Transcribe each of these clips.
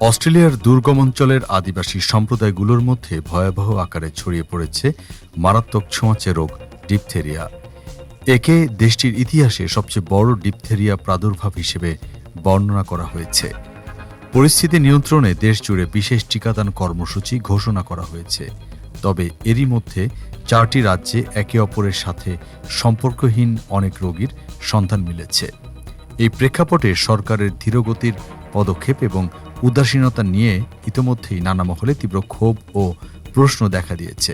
অস্ট্রেলিয়ার দুর্গম অঞ্চলের আদিবাসী সম্প্রদায়গুলোর মধ্যে ভয়াবহ আকারে ছড়িয়ে পড়েছে মারাত্মক ছোঁয়াচে রোগ ডিপথেরিয়া। একে দেশটির ইতিহাসে সবচেয়ে বড় ডিপথেরিয়া প্রাদুর্ভাব হিসেবে বর্ণনা করা হয়েছে। পরিস্থিতি নিয়ন্ত্রণে দেশজুড়ে বিশেষ টিকাদান কর্মসূচি ঘোষণা করা হয়েছে। তবে এরই মধ্যে 4টি রাজ্যে একে অপরের সাথে সম্পর্কহীন অনেক রোগীর সন্ধান মিলেছে। এই প্রেক্ষাপটে সরকারের ধীরগতির পদক্ষেপ এবং উদাসীনতা নিয়ে ইতোমধ্যেই নানা মহলে তীব্র ক্ষোভ ও প্রশ্ন দেখা দিয়েছে।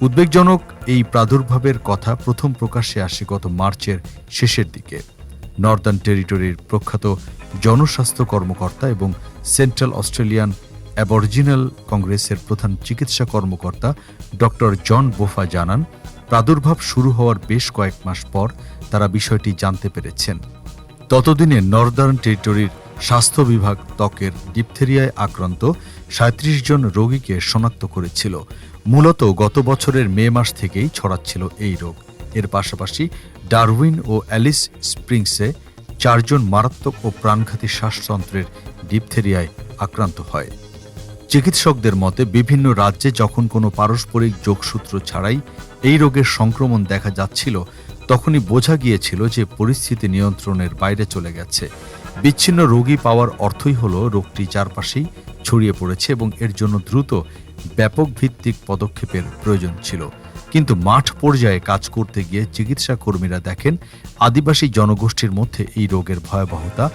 উদ্বেগজনক এই প্রাদুর্ভাবের কথা প্রথম প্রকাশ্যে আসে গত মার্চের শেষের দিকে। নর্দার্ন টেরিটরির প্রখ্যাত জনস্বাস্থ্য কর্মকর্তা এবং সেন্ট্রাল অস্ট্রেলিয়ান অ্যাবরিজিনাল কংগ্রেসের প্রধান চিকিৎসা কর্মকর্তা ডক্টর জন বোফা জানান, প্রাদুর্ভাব শুরু হওয়ার বেশ কয়েক মাস পর তারা বিষয়টি জানতে পেরেছেন। ততদিনে নর্দার্ন টেরিটরির স্বাস্থ্য বিভাগ ত্বকের ডিপথেরিয়ায় আক্রান্ত ৩৭ জন রোগীকে শনাক্ত করেছিল। মূলত গত বছরের মে মাস থেকেই ছড়াচ্ছিল এই রোগ। এর পাশাপাশি ডারউইন ও অ্যালিস স্প্রিংসে 4 জন মারাত্মক ও প্রাণঘাতী শ্বাসতন্ত্রের ডিপথেরিয়ায় আক্রান্ত হয়। চিকিৎসকদের মতে বিভিন্ন রাজ্যে যখন কোনো পারস্পরিক যোগসূত্র ছাড়াই এই রোগের সংক্রমণ দেখা যাচ্ছিল, তখনই বোঝা গিয়েছিল যে পরিস্থিতি নিয়ন্ত্রণের বাইরে চলে গেছে। বিচ্ছিন্ন রোগী পাওয়ার অর্থই হল রোগটি চারপাশেই ছড়িয়ে পড়েছে এবং এর জন্য দ্রুত ব্যাপক ভিত্তিক পদক্ষেপের প্রয়োজন ছিল। কিন্তু মাঠ পর্যায়ে কাজ করতে গিয়ে চিকিৎসা কর্মীরা দেখেন, আদিবাসী জনগোষ্ঠীর মধ্যে এই রোগের ভয়াবহতা,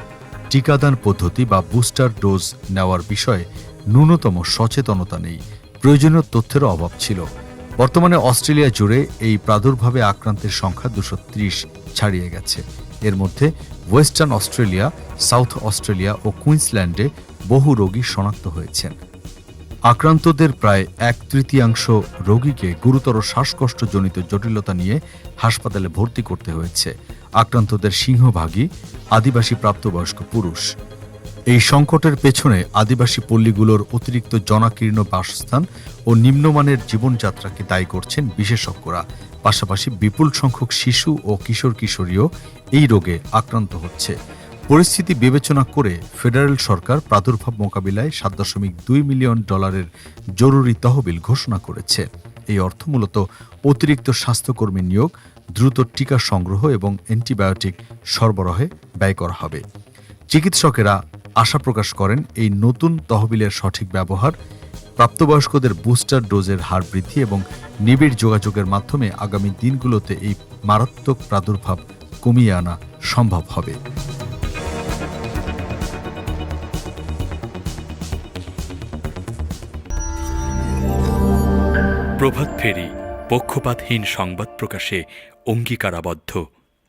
টিকাদান পদ্ধতি বা বুস্টার ডোজ নেওয়ার বিষয়ে ন্যূনতম সচেতনতা নেই, প্রয়োজনীয় তথ্যেরও অভাব ছিল। বর্তমানে অস্ট্রেলিয়া জুড়ে এই প্রাদুর্ভাবে আক্রান্তের সংখ্যা 230 ছাড়িয়ে গেছে। এর মধ্যে ওয়েস্টার্ন অস্ট্রেলিয়া, সাউথ অস্ট্রেলিয়া ও কুইন্সল্যান্ডে বহু রোগী শনাক্ত হয়েছেন। আক্রান্তদের প্রায় 1/3 রোগীকে গুরুতর শ্বাসকষ্টজনিত জটিলতা নিয়ে হাসপাতালে ভর্তি করতে হয়েছে। আক্রান্তদের সিংহভাগই আদিবাসী প্রাপ্তবয়স্ক পুরুষ। এই সংকটের পেছনে আদিবাসী পল্লীগুলোর অতিরিক্ত জনাকীর্ণ বাসস্থান ও নিম্নমানের জীবনযাত্রাকে দায়ী করছেন বিশেষজ্ঞরা। পাশাপাশি বিপুল সংখ্যক শিশু ও কিশোর কিশোরীও এই রোগে আক্রান্ত হচ্ছে। পরিস্থিতি বিবেচনা করে ফেডারেল সরকার প্রাদুর্ভাব মোকাবিলায় $7.2 মিলিয়ন জরুরি তহবিল ঘোষণা করেছে। এই অর্থ মূলত অতিরিক্ত স্বাস্থ্যকর্মী নিয়োগ, দ্রুত টিকা সংগ্রহ এবং অ্যান্টিবায়োটিক সরবরাহে ব্যয় করা হবে। চিকিৎসকেরা আশা প্রকাশ করেন, এই নতুন তহবিলের সঠিক ব্যবহার, প্রাপ্তবয়স্কদের বুস্টার ডোজের হার বৃদ্ধি এবং নিবিড় যোগাযোগের মাধ্যমে আগামী দিনগুলোতে এই মারাত্মক প্রাদুর্ভাব কমিয়ে আনা সম্ভব হবে। প্রভাত ফেরি, পক্ষপাতহীন সংবাদ প্রকাশে অঙ্গীকারাবদ্ধ।